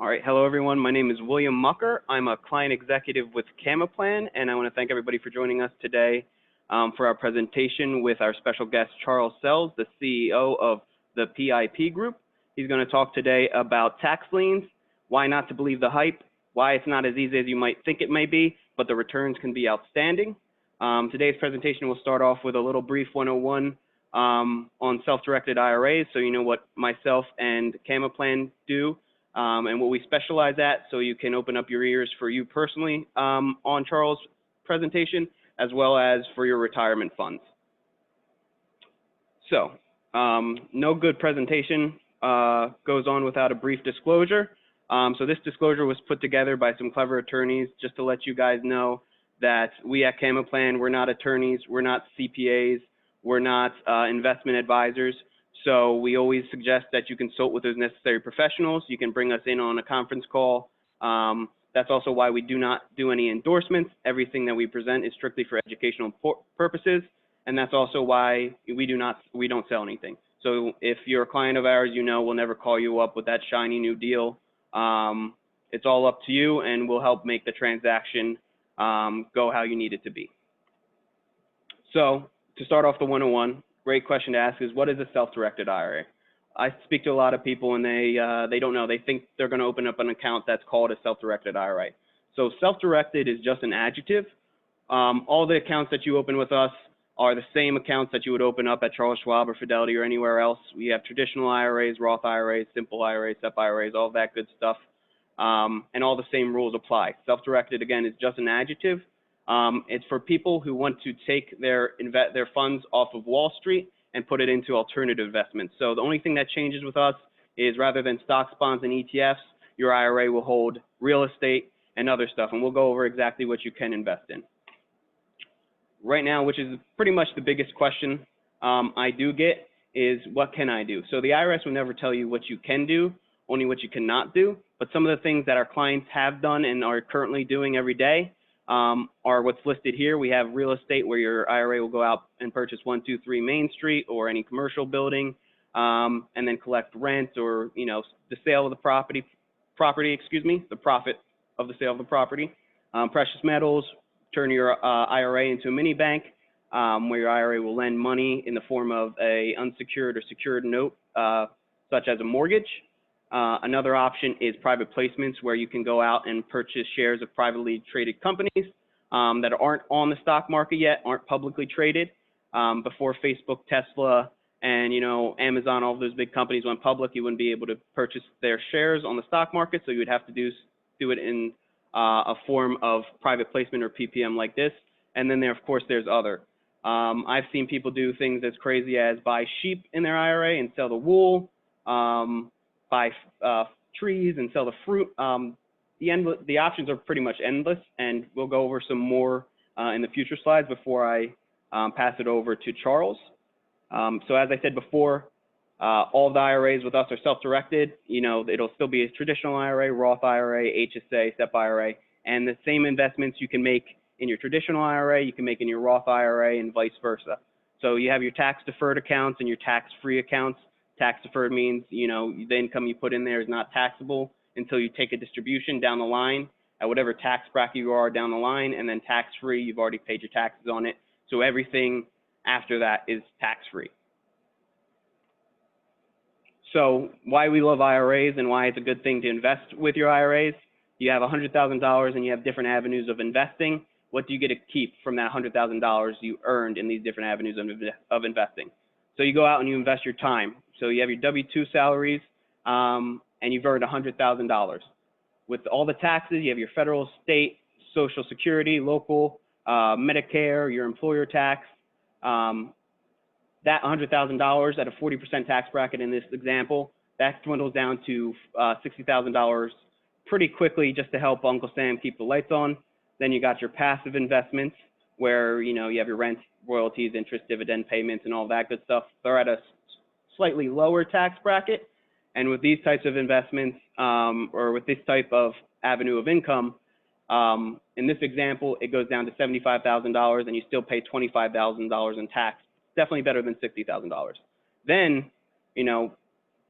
All right, hello everyone. My name is William Mucker. I'm a client executive with CamaPlan, and I want to thank everybody for joining us today for our presentation with our special guest, Charles Sells, the CEO of the PIP Group. He's going to talk today about tax liens, why not to believe the hype, why it's not as easy as you might think it may be, but the returns can be outstanding. Today's presentation will start off with a little brief 101 on self-directed IRAs, so you know what myself and CamaPlan do. And what we specialize at, so you can open up your ears for you personally on Charles' presentation, as well as for your retirement funds. So, no good presentation goes on without a brief disclosure. So this disclosure was put together by some clever attorneys just to let you guys know that we at CamaPlan, we're not attorneys, we're not CPAs, we're not investment advisors. So we always suggest that you consult with those necessary professionals. You can bring us in on a conference call. That's also why we do not do any endorsements. Everything that we present is strictly for educational purposes, and that's also why we don't sell anything. So if you're a client of ours, you know we'll never call you up with that shiny new deal. It's all up to you, and we'll help make the transaction go how you need it to be. So to start off the 101, great question to ask is, what is a self-directed IRA? I speak to a lot of people and they don't know. They think they're going to open up an account that's called a self-directed IRA. So self-directed is just an adjective. All the accounts that you open with us are the same accounts that you would open up at Charles Schwab or Fidelity or anywhere else. We have traditional IRAs, Roth IRAs, simple IRAs, SEP IRAs, all that good stuff. And all the same rules apply. Self-directed, again, is just an adjective. It's for people who want to take their funds off of Wall Street and put it into alternative investments. So the only thing that changes with us is rather than stocks, bonds, and ETFs, your IRA will hold real estate and other stuff. And we'll go over exactly what you can invest in. Right now, which is pretty much the biggest question I do get, is what can I do? So the IRS will never tell you what you can do, only what you cannot do. But some of the things that our clients have done and are currently doing every day are what's listed here. We have real estate where your IRA will go out and purchase 123 Main Street or any commercial building, and then collect rent or, you know, the sale of the property, the profit of the sale of the property. Precious metals, turn your IRA into a mini bank, where your IRA will lend money in the form of a unsecured or secured note, such as a mortgage. Another option is private placements, where you can go out and purchase shares of privately traded companies that aren't on the stock market yet, aren't publicly traded. Before Facebook, Tesla, and Amazon, all of those big companies went public, you wouldn't be able to purchase their shares on the stock market, so you would have to do it in a form of private placement or PPM like this. And then of course, there's other. I've seen people do things as crazy as buy sheep in their IRA and sell the wool. Buy trees and sell the fruit. The options are pretty much endless, and we'll go over some more in the future slides before I pass it over to Charles. So as I said before, all of the IRAs with us are self-directed. It'll still be a traditional IRA, Roth IRA, HSA, SEP IRA, and the same investments you can make in your traditional IRA, you can make in your Roth IRA, and vice versa. So you have your tax-deferred accounts and your tax-free accounts. Tax-deferred means, the income you put in there is not taxable until you take a distribution down the line at whatever tax bracket you are down the line, and then tax-free, you've already paid your taxes on it. So everything after that is tax-free. So why we love IRAs and why it's a good thing to invest with your IRAs. You have $100,000 and you have different avenues of investing. What do you get to keep from that $100,000 you earned in these different avenues of investing? So you go out and you invest your time. So you have your W-2 salaries, and you've earned $100,000. With all the taxes, you have your federal, state, Social Security, local, Medicare, your employer tax. That $100,000 at a 40% tax bracket in this example, that dwindles down to $60,000 pretty quickly, just to help Uncle Sam keep the lights on. Then you got your passive investments, where you have your rent, royalties, interest, dividend payments, and all that good stuff. They're at a slightly lower tax bracket, and with these types of investments, or with this type of avenue of income, in this example, it goes down to $75,000, and you still pay $25,000 in tax. Definitely better than $60,000. Then,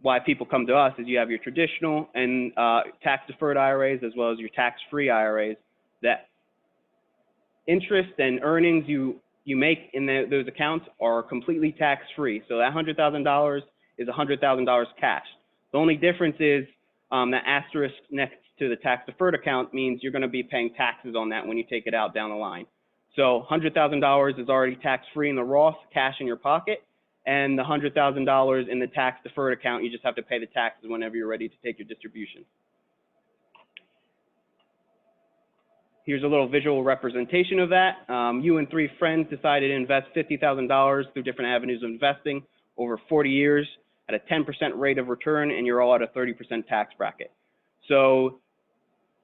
why people come to us is you have your traditional and tax-deferred IRAs as well as your tax-free IRAs. That interest and earnings you make in those accounts are completely tax-free. So that $100,000 is $100,000 cash. The only difference is that asterisk next to the tax-deferred account means you're going to be paying taxes on that when you take it out down the line. So $100,000 is already tax-free in the Roth, cash in your pocket, and the $100,000 in the tax-deferred account, you just have to pay the taxes whenever you're ready to take your distribution. Here's a little visual representation of that. You and 3 friends decided to invest $50,000 through different avenues of investing over 40 years at a 10% rate of return, and you're all at a 30% tax bracket. So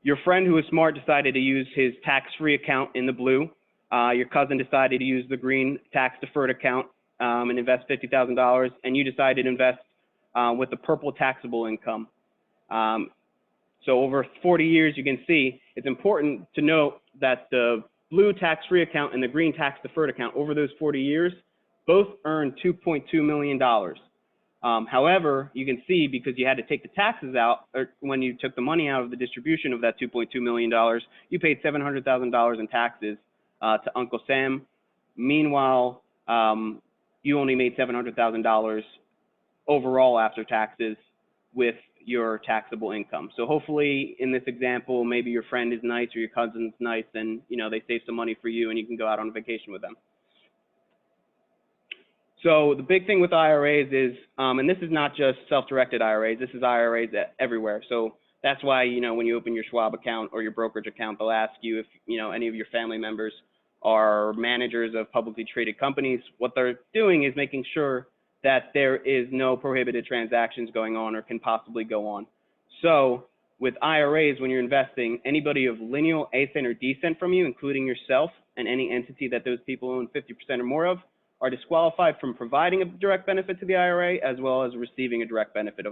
your friend who was smart decided to use his tax-free account in the blue. Your cousin decided to use the green tax-deferred account and invest $50,000, and you decided to invest with the purple taxable income. So over 40 years, you can see it's important to note that the blue tax-free account and the green tax-deferred account over those 40 years both earned $2.2 million. However, you can see because you had to take the taxes out, or when you took the money out of the distribution of that $2.2 million, you paid $700,000 in taxes to Uncle Sam. Meanwhile, you only made $700,000 overall after taxes with your taxable income. So hopefully in this example, maybe your friend is nice or your cousin's nice and they save some money for you and you can go out on vacation with them. So the big thing with IRAs is, and this is not just self-directed IRAs, this is IRAs everywhere. So that's why, when you open your Schwab account or your brokerage account, they'll ask you if, any of your family members are managers of publicly traded companies. What they're doing is making sure that there is no prohibited transactions going on or can possibly go on. So with IRAs, when you're investing, anybody of lineal ascent or descent from you, including yourself and any entity that those people own 50% or more of, are disqualified from providing a direct benefit to the IRA as well as receiving a direct benefit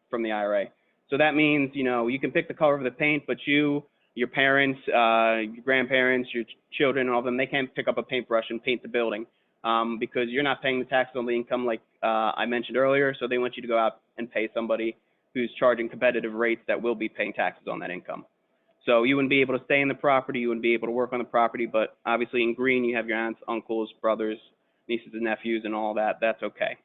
from the IRA. So that means, you can pick the color of the paint, but your parents, your grandparents, your children, and all of them, they can't pick up a paintbrush and paint the building. Because you're not paying the taxes on the income like I mentioned earlier, so they want you to go out and pay somebody who's charging competitive rates that will be paying taxes on that income. So you wouldn't be able to stay in the property, you wouldn't be able to work on the property, but obviously in green you have your aunts, uncles, brothers, nieces and nephews and all that, that's okay.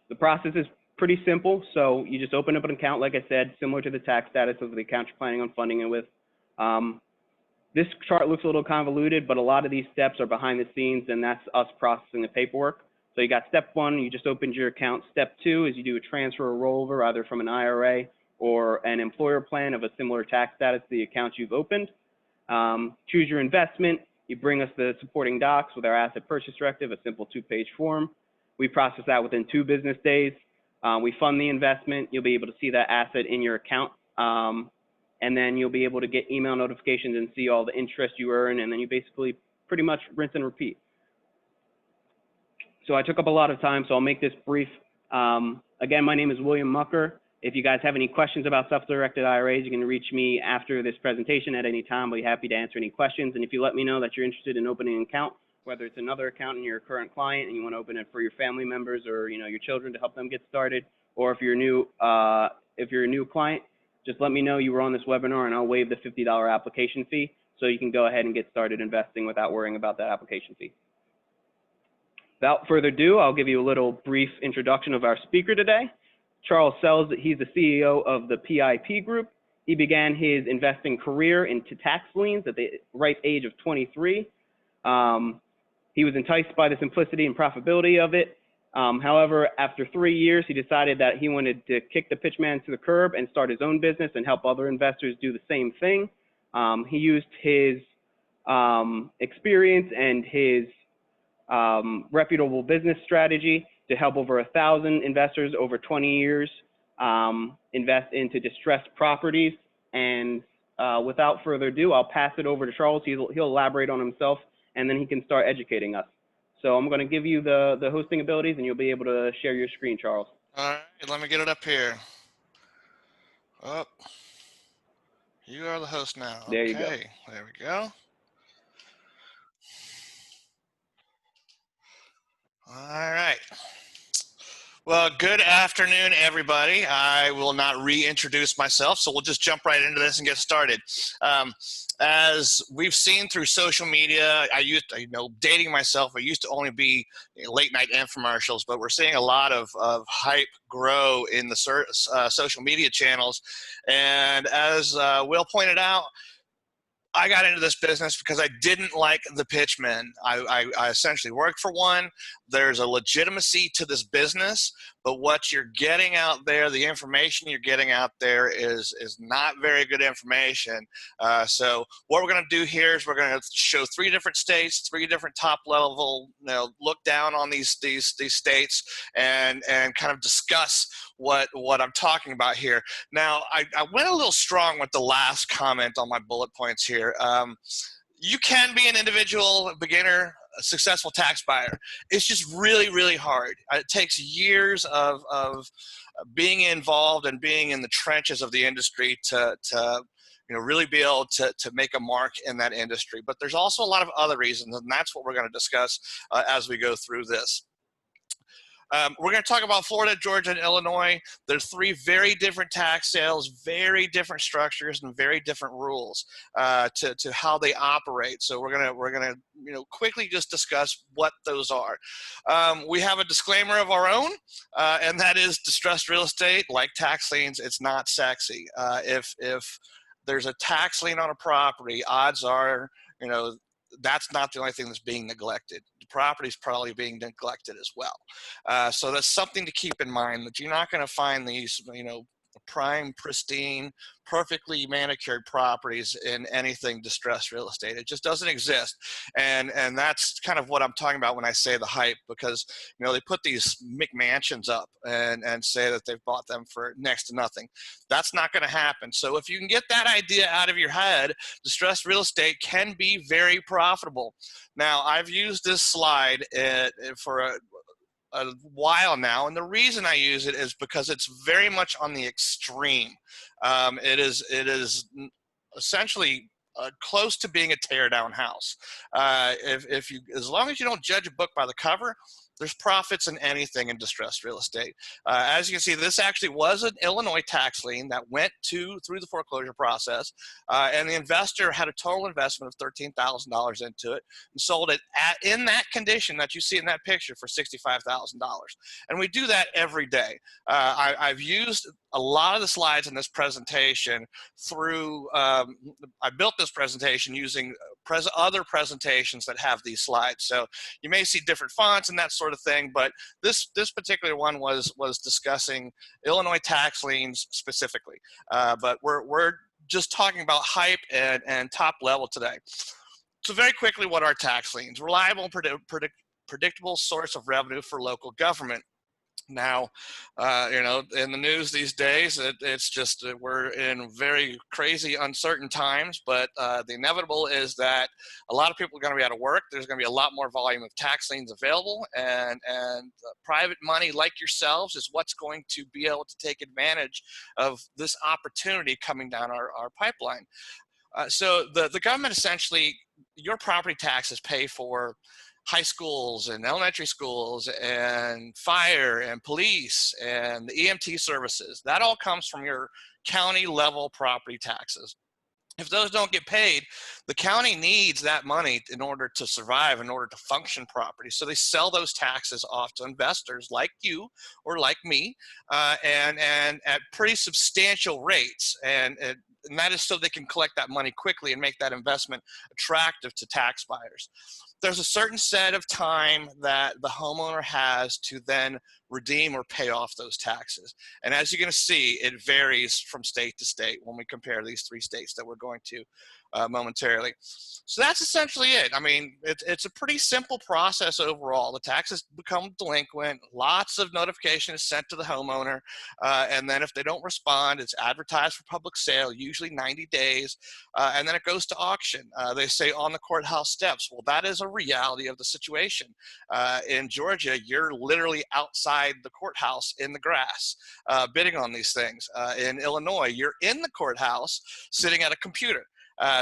The process is pretty simple, so you just open up an account, like I said, similar to the tax status of the account you're planning on funding it with. This chart looks a little convoluted, but a lot of these steps are behind the scenes, and that's us processing the paperwork. So you got step 1, you just opened your account. Step 2 is you do a transfer or rollover, either from an IRA or an employer plan of a similar tax status to the account you've opened. Choose your investment. You bring us the supporting docs with our asset purchase directive, a simple 2-page form. We process that within 2 business days. We fund the investment. You'll be able to see that asset in your account. And then you'll be able to get email notifications and see all the interest you earn, and then you basically pretty much rinse and repeat. So I took up a lot of time, so I'll make this brief. Again, my name is William Mucker. If you guys have any questions about self-directed IRAs, you can reach me after this presentation at any time. I'll be happy to answer any questions. And if you let me know that you're interested in opening an account, whether it's another account in your current client and you want to open it for your family members or your children to help them get started, or if you're a new client, just let me know you were on this webinar and I'll waive the $50 application fee so you can go ahead and get started investing without worrying about that application fee. Without further ado, I'll give you a little brief introduction of our speaker today. Charles Sells, he's the CEO of the PIP Group. He began his investing career into tax liens at the ripe age of 23. He was enticed by the simplicity and profitability of it. However, after 3 years, he decided that he wanted to kick the pitchman to the curb and start his own business and help other investors do the same thing. He used his experience and his reputable business strategy to help over 1,000 investors over 20 years invest into distressed properties. And without further ado, I'll pass it over to Charles. He'll elaborate on himself, and then he can start educating us. So I'm going to give you the hosting abilities, and you'll be able to share your screen, Charles. All right, let me get it up here. Oh, you are the host now. There you go. Okay, there we go. All right. Well, good afternoon, everybody. I will not reintroduce myself, so we'll just jump right into this and get started. As we've seen through social media, dating myself, I used to only be late night infomercials, but we're seeing a lot of hype grow in the social media channels. And as Will pointed out, I got into this business because I didn't like the pitchmen. I essentially worked for one. There's a legitimacy to this business, but what you're getting out there, the information you're getting out there is not very good information. So what we're going to do here is we're going to show 3 different states, 3 different top level, look down on these states and kind of discuss what I'm talking about here. Now, I went a little strong with the last comment on my bullet points here. You can be an individual beginner, a successful tax buyer. It's just really, really hard. It takes years of being involved and being in the trenches of the industry to really be able to make a mark in that industry. But there's also a lot of other reasons, and that's what we're going to discuss as we go through this. We're going to talk about Florida, Georgia, and Illinois. There's 3 very different tax sales, very different structures, and very different rules to how they operate. So we're gonna quickly just discuss what those are. We have a disclaimer of our own, and that is distressed real estate, like tax liens, it's not sexy. If there's a tax lien on a property, odds are that's not the only thing that's being neglected. The property is probably being neglected as well. So that's something to keep in mind, that you're not going to find these, prime, pristine, perfectly manicured properties in anything distressed real estate. It just doesn't exist. And that's kind of what I'm talking about when I say the hype, because they put these McMansions up and say that they've bought them for next to nothing. That's not going to happen. So if you can get that idea out of your head, distressed real estate can be very profitable. Now, I've used this slide for a while now, and the reason I use it is because it's very much on the extreme. It is essentially close to being a tear down house. As long as you don't judge a book by the cover, there's profits in anything in distressed real estate. As you can see, this actually was an Illinois tax lien that went through the foreclosure process, and the investor had a total investment of $13,000 into it and sold it in that condition that you see in that picture for $65,000. And we do that every day. I've used a lot of the slides in this presentation through, I built this presentation using other presentations that have these slides. So you may see different fonts and that sort of thing, but this particular one was discussing Illinois tax liens specifically. But we're just talking about hype and top level today. So very quickly, what are tax liens? Reliable and predictable source of revenue for local government. Now, in the news these days, it's just we're in very crazy, uncertain times, but the inevitable is that a lot of people are going to be out of work. There's going to be a lot more volume of tax liens available, and private money like yourselves is what's going to be able to take advantage of this opportunity coming down our pipeline. So the government essentially, your property taxes pay for high schools and elementary schools and fire and police and the EMT services. That all comes from your county level property taxes. If those don't get paid, the county needs that money in order to survive, in order to function properly. So they sell those taxes off to investors like you or like me, and at pretty substantial rates. And that is so they can collect that money quickly and make that investment attractive to tax buyers. There's a certain set of time that the homeowner has to then redeem or pay off those taxes. And as you're going to see, it varies from state to state when we compare these 3 states that we're going to momentarily. So that's essentially it. I mean, it's a pretty simple process overall. The taxes become delinquent, lots of notification is sent to the homeowner, and then if they don't respond, it's advertised for public sale, usually 90 days, and then it goes to auction. They say on the courthouse steps. Well, that is a reality of the situation. In Georgia, you're literally outside the courthouse in the grass bidding on these things. In Illinois, you're in the courthouse sitting at a computer.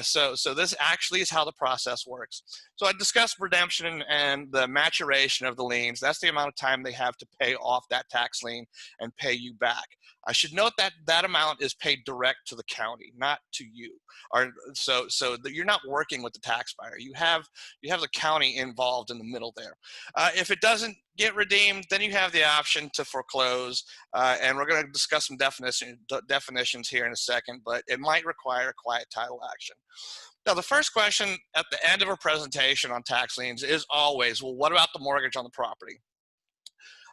So this actually is how the process works. So I discussed redemption and the maturation of the liens. That's the amount of time they have to pay off that tax lien and pay you back. I should note that that amount is paid direct to the county, not to you. So that you're not working with the tax buyer. You have the county involved in the middle there. If it doesn't get redeemed, then you have the option to foreclose, and we're going to discuss some definitions here in a second, but it might require a quiet title action. Now, the first question at the end of a presentation on tax liens is always, well, what about the mortgage on the property?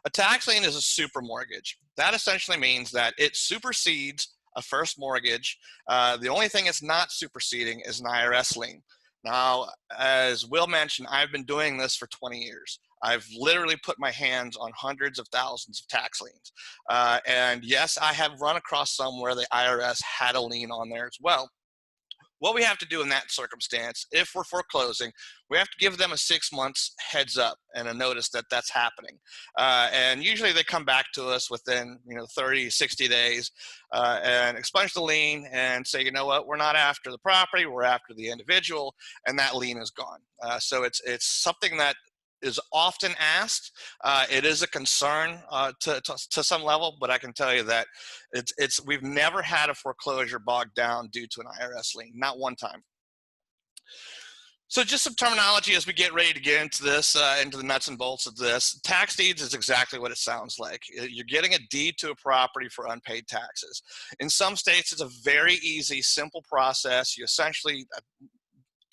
A tax lien is a super mortgage. That essentially means that it supersedes a first mortgage. The only thing it's not superseding is an IRS lien. Now, as Will mentioned, I've been doing this for 20 years. I've literally put my hands on hundreds of thousands of tax liens. And yes, I have run across some where the IRS had a lien on there as well. What we have to do in that circumstance, if we're foreclosing, we have to give them a 6 months heads up and a notice that that's happening. And usually they come back to us within 30, 60 days and expunge the lien and say, you know what, we're not after the property, we're after the individual, and that lien is gone. So it's something that is often asked. It is a concern to some level, but I can tell you that we've never had a foreclosure bogged down due to an IRS lien, not one time. So just some terminology as we get ready to get into this, into the nuts and bolts of this. Tax deeds is exactly what it sounds like. You're getting a deed to a property for unpaid taxes. In some states, it's a very easy, simple process. You essentially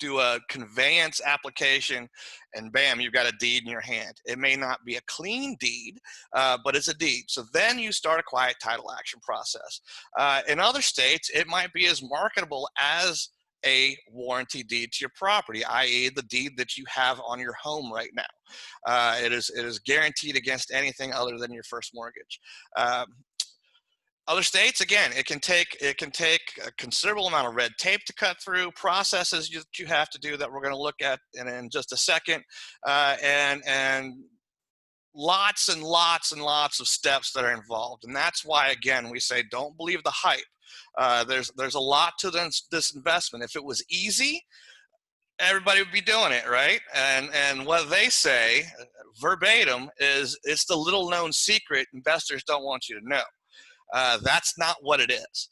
do a conveyance application and bam, you've got a deed in your hand. It may not be a clean deed, but it's a deed. So then you start a quiet title action process. In other states, it might be as marketable as a warranty deed to your property, i.e. the deed that you have on your home right now. It is guaranteed against anything other than your first mortgage. Other states, again, it can take a considerable amount of red tape to cut through, processes you have to do that we're going to look at in just a second, and lots and lots and lots of steps that are involved. And that's why, again, we say don't believe the hype. There's a lot to this investment. If it was easy, everybody would be doing it, right? And what they say verbatim is it's the little known secret investors don't want you to know. That's not what it is.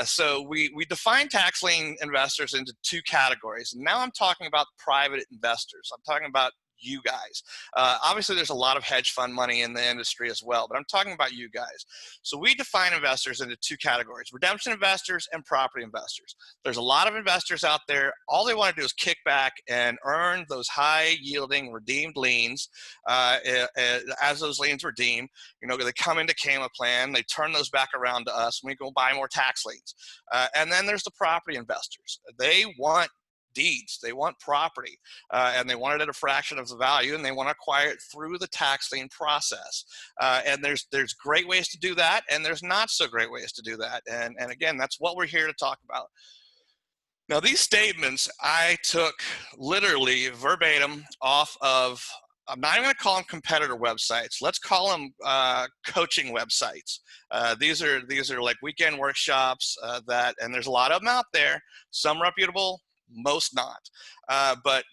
So we define tax lien investors into two categories. Now I'm talking about private investors. I'm talking about you guys. Obviously, there's a lot of hedge fund money in the industry as well, but I'm talking about you guys. So we define investors into two categories: redemption investors and property investors. There's a lot of investors out there. All they want to do is kick back and earn those high-yielding redeemed liens. As those liens redeem, they come into CamaPlan, they turn those back around to us, and we go buy more tax liens. And then there's the property investors. They want deeds, they want property, and they want it at a fraction of the value, and they want to acquire it through the tax lien process. And there's great ways to do that, and there's not so great ways to do that. And again, that's what we're here to talk about. Now, these statements I took literally verbatim off of, I'm not even going to call them competitor websites. Let's call them coaching websites. These are like weekend workshops and there's a lot of them out there. Some reputable, most not. But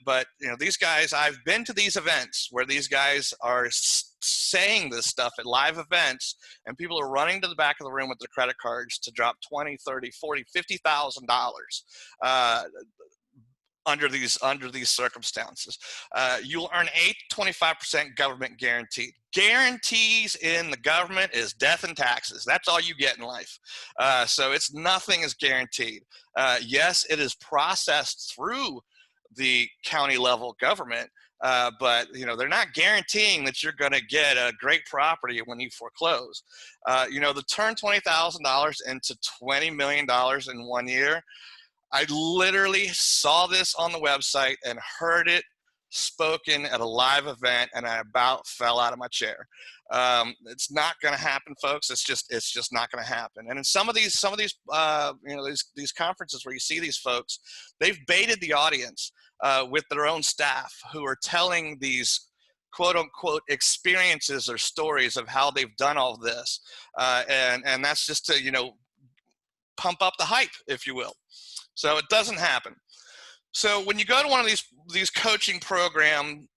these guys, I've been to these events where these guys are saying this stuff at live events, and people are running to the back of the room with their credit cards to drop $20, $30, $40, $50,000 under these circumstances. You'll earn 8 to 25% government guaranteed. Guarantees in the government is death and taxes. That's all you get in life. So nothing is guaranteed. Yes, it is processed through the county level government, but they're not guaranteeing that you're going to get a great property when you foreclose. To turn $20,000 into $20 million in 1 year, I literally saw this on the website and heard it spoken at a live event, and I about fell out of my chair. It's not going to happen, folks. It's just not going to happen. And in some of these these conferences where you see these folks, they've baited the audience with their own staff who are telling these quote unquote experiences or stories of how they've done all this, and that's just to pump up the hype, if you will. So it doesn't happen. So when you go to one of these coaching program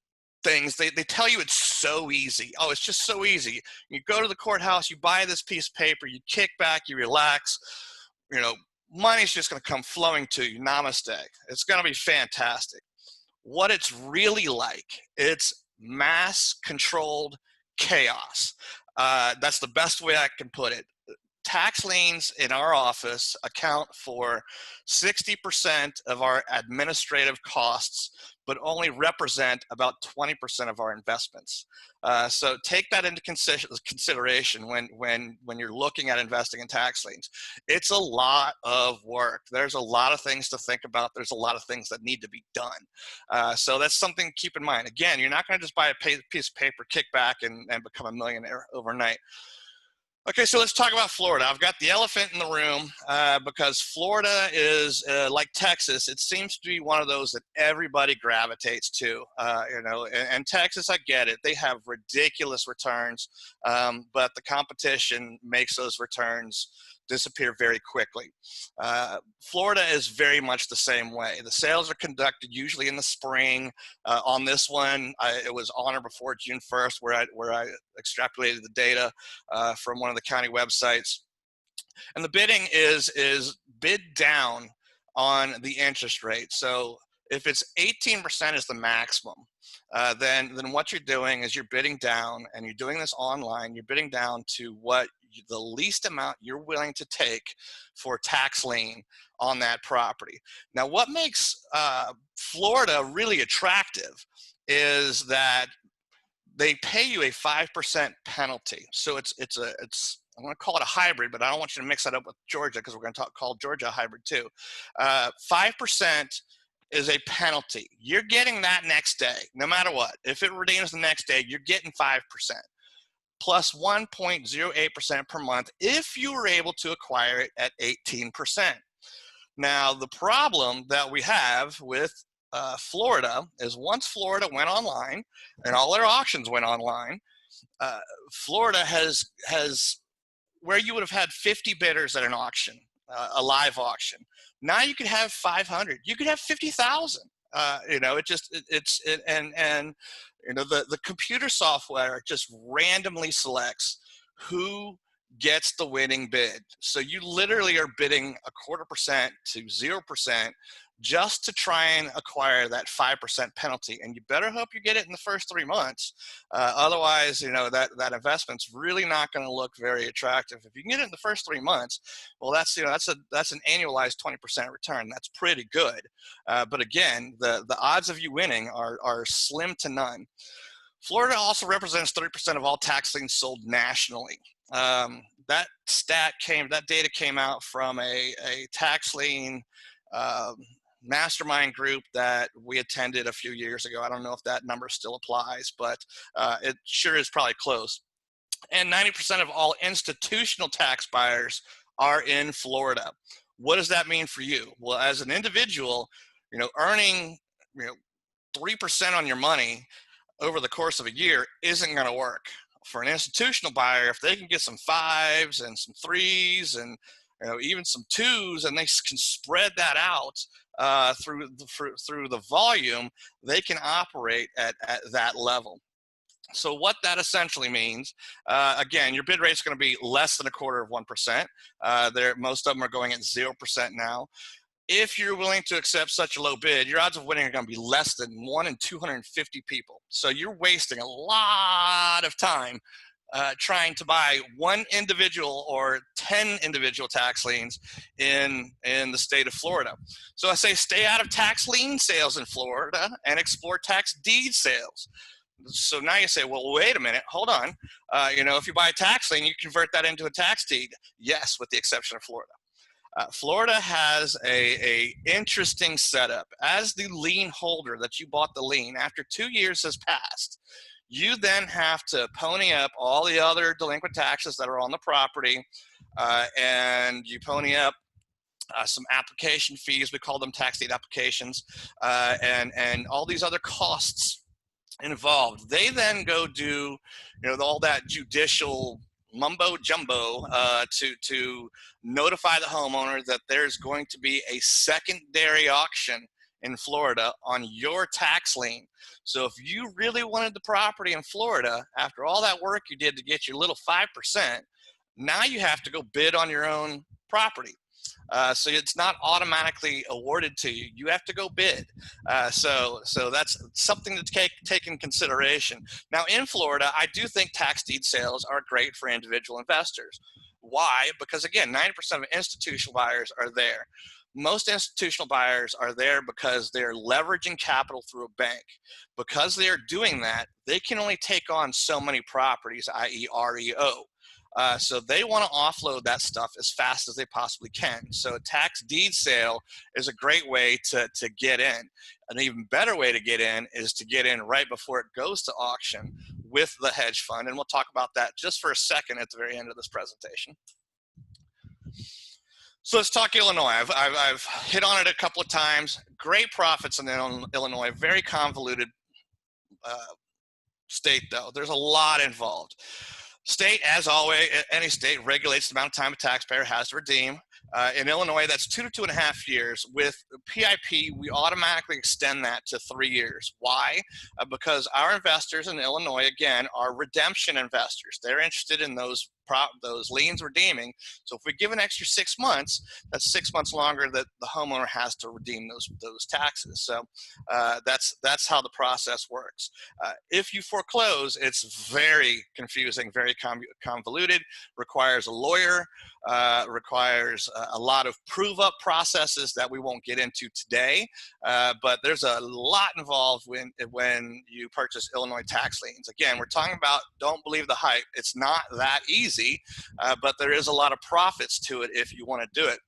things, they tell you it's so easy. Oh, it's just so easy. You go to the courthouse, you buy this piece of paper, you kick back, you relax, you know, money's just going to come flowing to you. Namaste. It's going to be fantastic. What it's really like, it's mass controlled chaos. That's the best way I can put it. Tax liens in our office account for 60% of our administrative costs, but only represent about 20% of our investments. So take that into consideration when you're looking at investing in tax liens. It's a lot of work. There's a lot of things to think about. There's a lot of things that need to be done. So that's something to keep in mind. Again, you're not going to just buy a piece of paper, kick back, and become a millionaire overnight. Okay, so let's talk about Florida. I've got the elephant in the room because Florida is like Texas. It seems to be one of those that everybody gravitates to, you know. And Texas, I get it; they have ridiculous returns, but the competition makes those returns disappear very quickly. Florida is very much the same way. The sales are conducted usually in the spring. On this one, it was on or before June 1st, where I extrapolated the data from one of the county websites. And the bidding is bid down on the interest rate. So if it's 18% is the maximum, then what you're doing is you're bidding down, and you're doing this online. You're bidding down to what the least amount you're willing to take for tax lien on that property. Now, what makes Florida really attractive is that they pay you a 5% penalty. So it's I'm going to call it a hybrid, but I don't want you to mix that up with Georgia, because we're going to call Georgia a hybrid too. 5% is a penalty. You're getting that next day, no matter what. If it redeems the next day, you're getting 5%. Plus 1.08% per month if you were able to acquire it at 18%. Now, the problem that we have with Florida is once Florida went online and all their auctions went online, Florida has where you would have had 50 bidders at an auction, a live auction. Now you could have 500. You could have 50,000. You know, and you know, the computer software just randomly selects who gets the winning bid. So you literally are bidding 0.25% to 0% just to try and acquire that 5% penalty. And you better hope you get it in the first 3 months. Otherwise, you know, that investment's really not going to look very attractive. If you can get it in the first 3 months, well, that's an annualized 20% return. That's pretty good. But again, the odds of you winning are slim to none. Florida also represents 30% of all tax liens sold nationally. That data came out from a tax lien mastermind group that we attended a few years ago. I don't know if that number still applies, but it sure is probably close. And 90% of all institutional tax buyers are in Florida. What does that mean for you? Well, as an individual, you know, earning 3% on your money over the course of a year isn't going to work. For an institutional buyer, if they can get some 5s and some 3s and even some 2s, and they can spread that out through the volume, they can operate at that level. So what that essentially means, again, your bid rate is going to be less than 0.25%. Most of them are going at 0% now. If you're willing to accept such a low bid, your odds of winning are going to be less than 1 in 250 people. So you're wasting a lot of time trying to buy one individual or 10 individual tax liens in the state of Florida. So I say stay out of tax lien sales in Florida and explore tax deed sales. So now you say, well, wait a minute, hold on. If you buy a tax lien, you convert that into a tax deed. Yes, with the exception of Florida. Florida has a interesting setup. As the lien holder that you bought the lien, after 2 years has passed, you then have to pony up all the other delinquent taxes that are on the property, and you pony up some application fees. We call them tax deed applications, and all these other costs involved. They then go do all that judicial mumbo jumbo to notify the homeowner that there's going to be a secondary auction in Florida on your tax lien. So if you really wanted the property in Florida, after all that work you did to get your little 5%, now you have to go bid on your own property. So it's not automatically awarded to you. You have to go bid. So that's something to take in consideration. Now in Florida, I do think tax deed sales are great for individual investors. Why? Because again, 90% of institutional buyers are there. Most institutional buyers are there because they're leveraging capital through a bank. Because they're doing that, they can only take on so many properties, i.e. REO. So they want to offload that stuff as fast as they possibly can. So a tax deed sale is a great way to get in. An even better way to get in is to get in right before it goes to auction with the hedge fund. And we'll talk about that just for a second at the very end of this presentation. So let's talk Illinois. I've hit on it a couple of times. Great profits in Illinois, very convoluted state though. There's a lot involved. State, as always, any state regulates the amount of time a taxpayer has to redeem. In Illinois, that's 2 to 2.5 years. With PIP, we automatically extend that to 3 years. Why? Because our investors in Illinois, again, are redemption investors. They're interested in those liens redeeming. So if we give an extra 6 months, that's 6 months longer that the homeowner has to redeem those taxes. So that's how the process works. If you foreclose, it's very confusing, very convoluted, requires a lawyer, requires a lot of prove-up processes that we won't get into today, but there's a lot involved when you purchase Illinois tax liens. Again, we're talking about don't believe the hype. It's not that easy, but there is a lot of profits to it if you want to do it.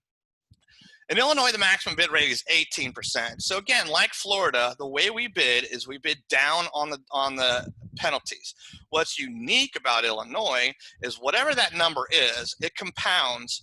In Illinois, the maximum bid rate is 18%. So again, like Florida, the way we bid is we bid down on the penalties. What's unique about Illinois is whatever that number is, it compounds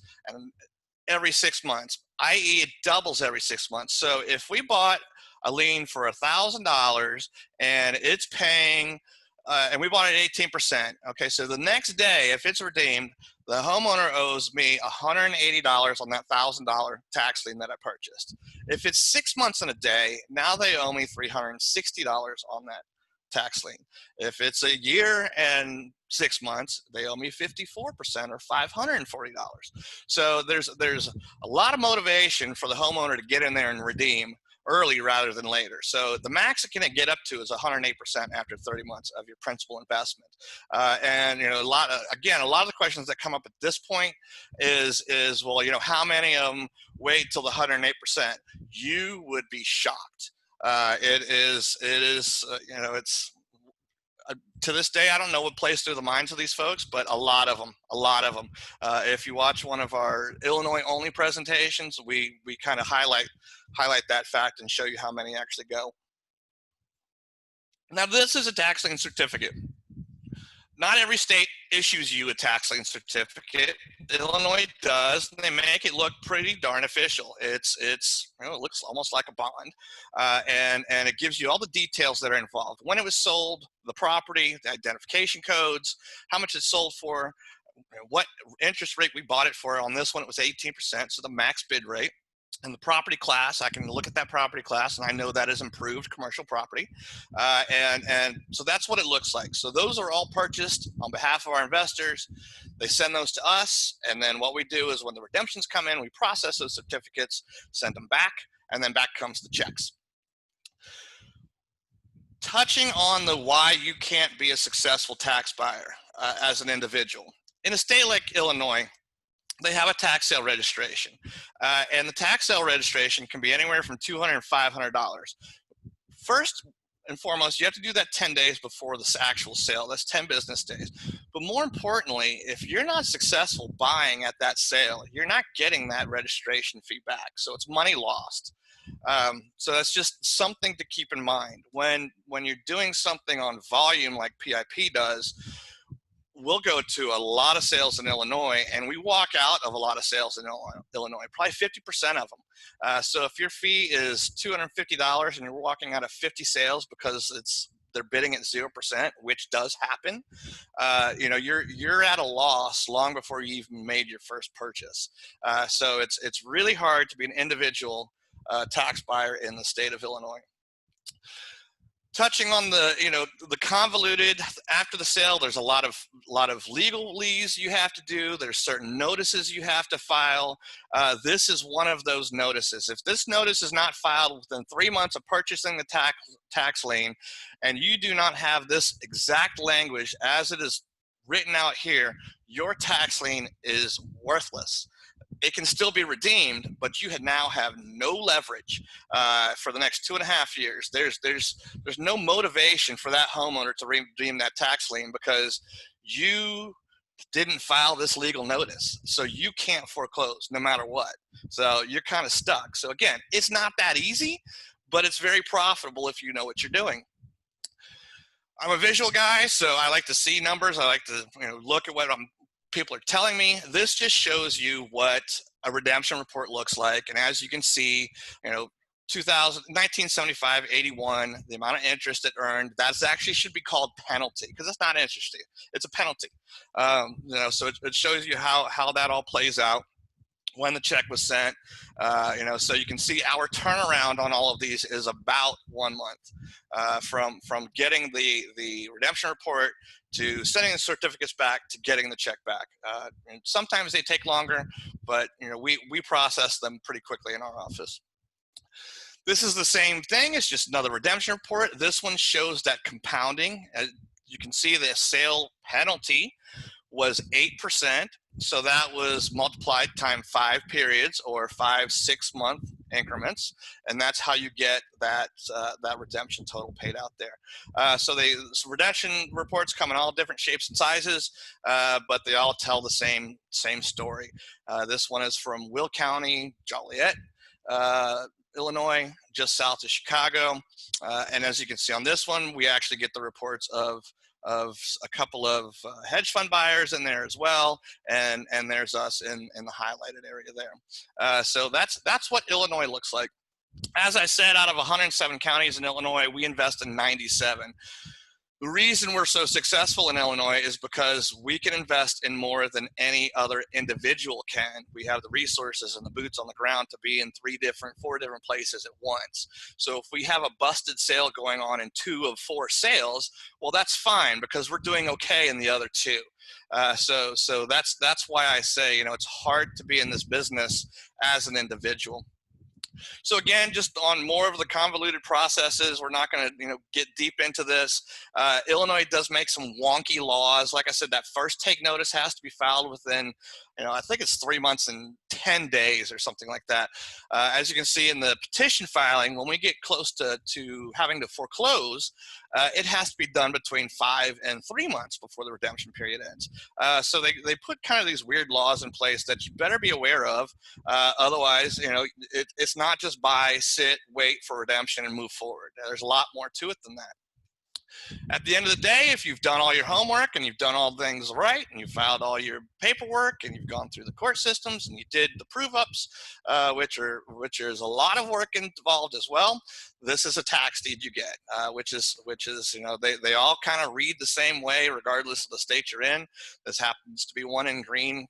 every 6 months, i.e. it doubles every 6 months. So if we bought a lien for $1,000 and it's paying, and we bought it at 18%, okay, so the next day, if it's redeemed, the homeowner owes me $180 on that $1,000 tax lien that I purchased. If it's 6 months and a day, now they owe me $360 on that tax lien. If it's a year and 6 months, they owe me 54% or $540. So there's a lot of motivation for the homeowner to get in there and redeem early rather than later. So the max it can get up to is 108% after 30 months of your principal investment. And a lot of the questions that come up at this point is well, how many of them wait till the 108%? You would be shocked. It's to this day, I don't know what plays through the minds of these folks, but a lot of them. If you watch one of our Illinois only presentations, we kind of highlight that fact and show you how many actually go. Now, this is a tax lien certificate. Not every state issues you a tax lien certificate. Illinois does, and they make it look pretty darn official. It looks almost like a bond, and it gives you all the details that are involved. When it was sold, the property, the identification codes, how much it's sold for, what interest rate we bought it for. On this one, it was 18%, so the max bid rate. And the property class, I can look at that property class and I know that is improved commercial property. And so that's what it looks like. So those are all purchased on behalf of our investors. They send those to us. And then what we do is when the redemptions come in, we process those certificates, send them back, and then back comes the checks. Touching on the why you can't be a successful tax buyer as an individual. In a state like Illinois, they have a tax sale registration, and the tax sale registration can be anywhere from $200 and $500. First and foremost, you have to do that 10 days before the actual sale. That's 10 business days. But more importantly, if you're not successful buying at that sale, you're not getting that registration fee back. So it's money lost. So that's just something to keep in mind. When you're doing something on volume like PIP does, we'll go to a lot of sales in Illinois, and we walk out of a lot of sales in Illinois, probably 50% of them. So if your fee is $250 and you're walking out of 50 sales because it's they're bidding at 0%, which does happen, you know, you're at a loss long before you even made your first purchase. So it's really hard to be an individual tax buyer in the state of Illinois. Touching on the, you know, the convoluted after the sale, there's a lot of legalese you have to do. There's certain notices you have to file. This is one of those notices. If this notice is not filed within 3 months of purchasing the tax lien, and you do not have this exact language as it is written out here, your tax lien is worthless. It can still be redeemed, but you now have no leverage for the next 2.5 years. There's no motivation for that homeowner to redeem that tax lien because you didn't file this legal notice. So you can't foreclose no matter what. So you're kind of stuck. So again, it's not that easy, but it's very profitable if you know what you're doing. I'm a visual guy, so I like to see numbers. I like to, you know, look at what people are telling me. This just shows you what a redemption report looks like. And as you can see, you know, 1975, 81, the amount of interest it earned, that's actually should be called penalty because it's not interest, it's a penalty. You know, so it shows you how that all plays out when the check was sent. You know, so you can see our turnaround on all of these is about 1 month from getting the redemption report to sending the certificates back to getting the check back. And sometimes they take longer, but you know, we process them pretty quickly in our office. This is the same thing. It's just another redemption report. This one shows that compounding. As you can see, the sale penalty was 8%. So that was multiplied times 5 periods or 5 6-month increments, and that's how you get that redemption total paid out there. So redemption reports come in all different shapes and sizes, but they all tell the same story. This one is from Will County, Joliet, Illinois, just south of Chicago, and as you can see on this one, we actually get the reports of a couple of hedge fund buyers in there as well, and there's us in the highlighted area there. So that's what Illinois looks like. As I said, out of 107 counties in Illinois, we invest in 97. The reason we're so successful in Illinois is because we can invest in more than any other individual can. We have the resources and the boots on the ground to be in 4 different places at once. So if we have a busted sale going on in 2 of 4 sales, well, that's fine because we're doing okay in the other 2. So that's why I say, you know, it's hard to be in this business as an individual. So again, just on more of the convoluted processes, we're not going to, you know, get deep into this. Illinois does make some wonky laws. Like I said, that first take notice has to be filed within, you know, I think it's 3 months and 10 days or something like that. As you can see in the petition filing, when we get close to having to foreclose, it has to be done between 5 and 3 months before the redemption period ends. So they put kind of these weird laws in place that you better be aware of. Otherwise, you know, it's not just buy, sit, wait for redemption and move forward. There's a lot more to it than that. At the end of the day, if you've done all your homework and you've done all things right and you've filed all your paperwork and you've gone through the court systems and you did the prove-ups, which is a lot of work involved as well, this is a tax deed you get, which is you know, they all kind of read the same way regardless of the state you're in. This happens to be one in Greene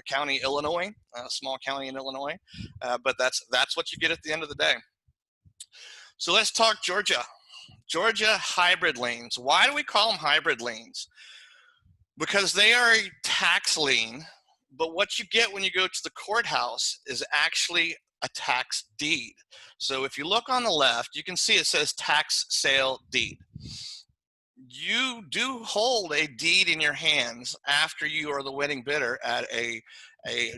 County, Illinois, a small county in Illinois, but that's what you get at the end of the day. So let's talk Georgia. Georgia hybrid liens. Why do we call them hybrid liens? Because they are a tax lien, but what you get when you go to the courthouse is actually a tax deed. So if you look on the left, you can see it says tax sale deed. You do hold a deed in your hands after you are the winning bidder at a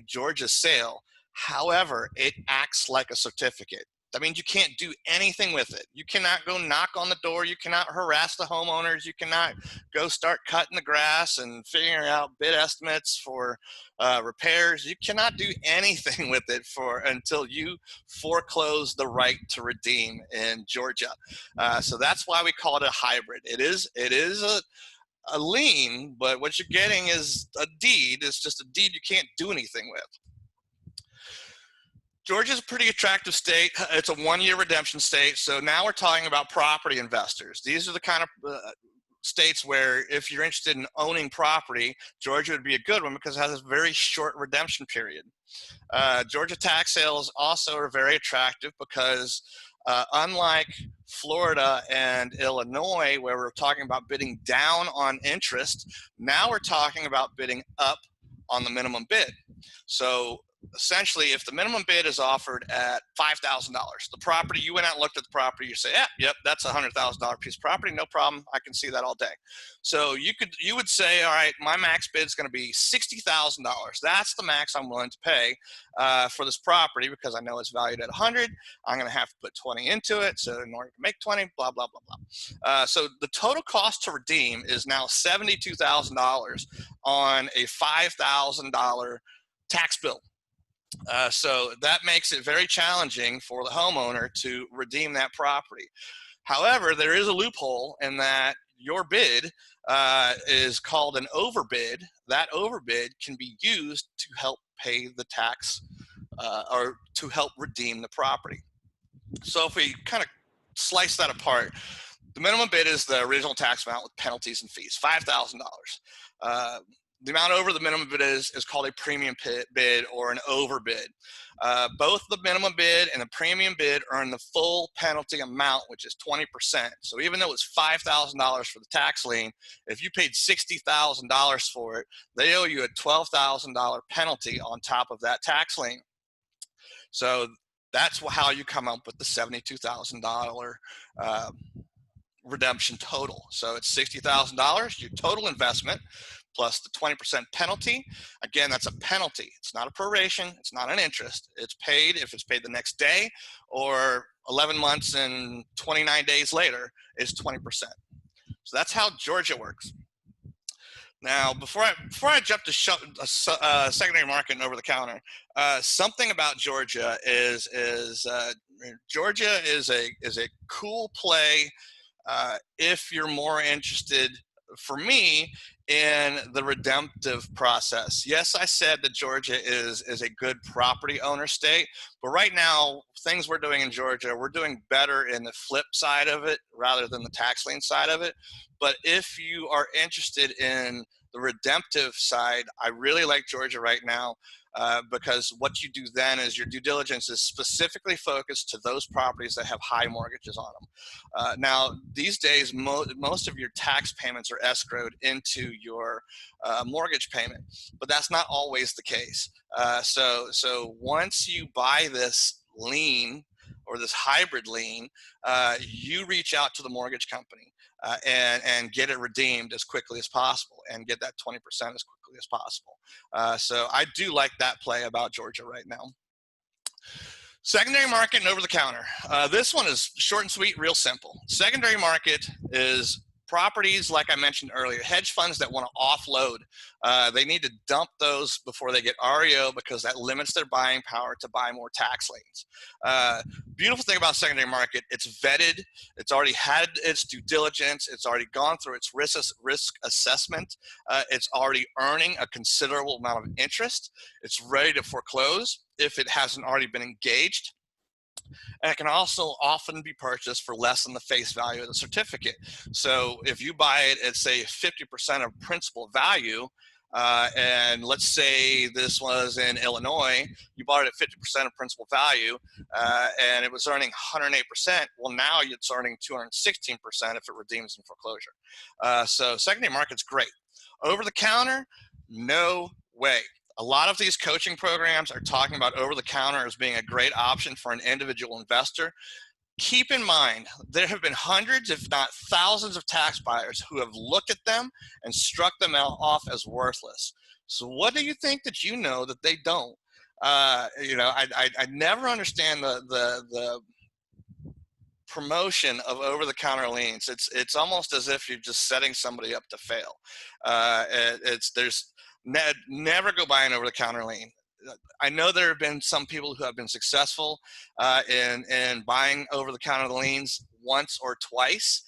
Georgia sale. However, it acts like a certificate. That means you can't do anything with it. You cannot go knock on the door. You cannot harass the homeowners. You cannot go start cutting the grass and figuring out bid estimates for repairs. You cannot do anything with it until you foreclose the right to redeem in Georgia. So that's why we call it a hybrid. It is a lien, but what you're getting is a deed. It's just a deed you can't do anything with. Georgia's a pretty attractive state. It's a one-year redemption state. So now we're talking about property investors. These are the kind of states where if you're interested in owning property, Georgia would be a good one because it has a very short redemption period. Georgia tax sales also are very attractive because unlike Florida and Illinois, where we're talking about bidding down on interest, now we're talking about bidding up on the minimum bid. So essentially, if the minimum bid is offered at $5,000, the property, you went out and looked at the property, you say, yeah, yep, that's a $100,000 piece of property, no problem, I can see that all day. So you would say, all right, my max bid is going to be $60,000. That's the max I'm willing to pay for this property because I know it's valued at 100. I'm going to have to put 20 into it. So in order to make 20, blah, blah, blah, blah. So the total cost to redeem is now $72,000 on a $5,000 tax bill. So that makes it very challenging for the homeowner to redeem that property. However, there is a loophole in that your bid is called an overbid. That overbid can be used to help pay the tax or to help redeem the property. So if we kind of slice that apart, the minimum bid is the original tax amount with penalties and fees, $5,000. The amount over the minimum bid is called a premium bid or an overbid. Both the minimum bid and the premium bid earn the full penalty amount, which is 20%. So even though it's $5,000 for the tax lien, if you paid $60,000 for it, they owe you a $12,000 penalty on top of that tax lien. So that's how you come up with the $72,000 redemption total. So it's $60,000, your total investment, plus the 20% penalty. Again, that's a penalty. It's not a proration. It's not an interest. It's paid if it's paid the next day or 11 months and 29 days later is 20%. So that's how Georgia works. Now, before I jump to secondary market and over the counter, something about Georgia is Georgia is a cool play if you're more interested, for me, in the redemptive process. Yes, I said that Georgia is a good property owner state, but right now, things we're doing in Georgia, we're doing better in the flip side of it rather than the tax lien side of it. But if you are interested in the redemptive side, I really like Georgia right now because what you do then is your due diligence is specifically focused to those properties that have high mortgages on them. Now, these days, most of your tax payments are escrowed into your mortgage payment, but that's not always the case. So once you buy this lien or this hybrid lien, you reach out to the mortgage company and get it redeemed as quickly as possible and get that 20% as quickly as possible. So I do like that play about Georgia right now. Secondary market and over the counter. This one is short and sweet, real simple. Secondary market is properties, like I mentioned earlier, hedge funds that want to offload. They need to dump those before they get REO because that limits their buying power to buy more tax liens. Beautiful thing about secondary market, it's vetted, it's already had its due diligence, it's already gone through its risk assessment, it's already earning a considerable amount of interest, it's ready to foreclose if it hasn't already been engaged. And it can also often be purchased for less than the face value of the certificate. So if you buy it at, say, 50% of principal value, and let's say this was in Illinois, you bought it at 50% of principal value, and it was earning 108%. Well, now it's earning 216% if it redeems in foreclosure. So secondary market's great. Over the counter, no way. A lot of these coaching programs are talking about over the counter as being a great option for an individual investor. Keep in mind, there have been hundreds, if not thousands, of tax buyers who have looked at them and struck them off as worthless. So what do you think that you know that they don't? I never understand the promotion of over-the-counter liens. It's almost as if you're just setting somebody up to fail. Never go buy an over-the-counter lien. I know there have been some people who have been successful in buying over-the-counter liens once or twice,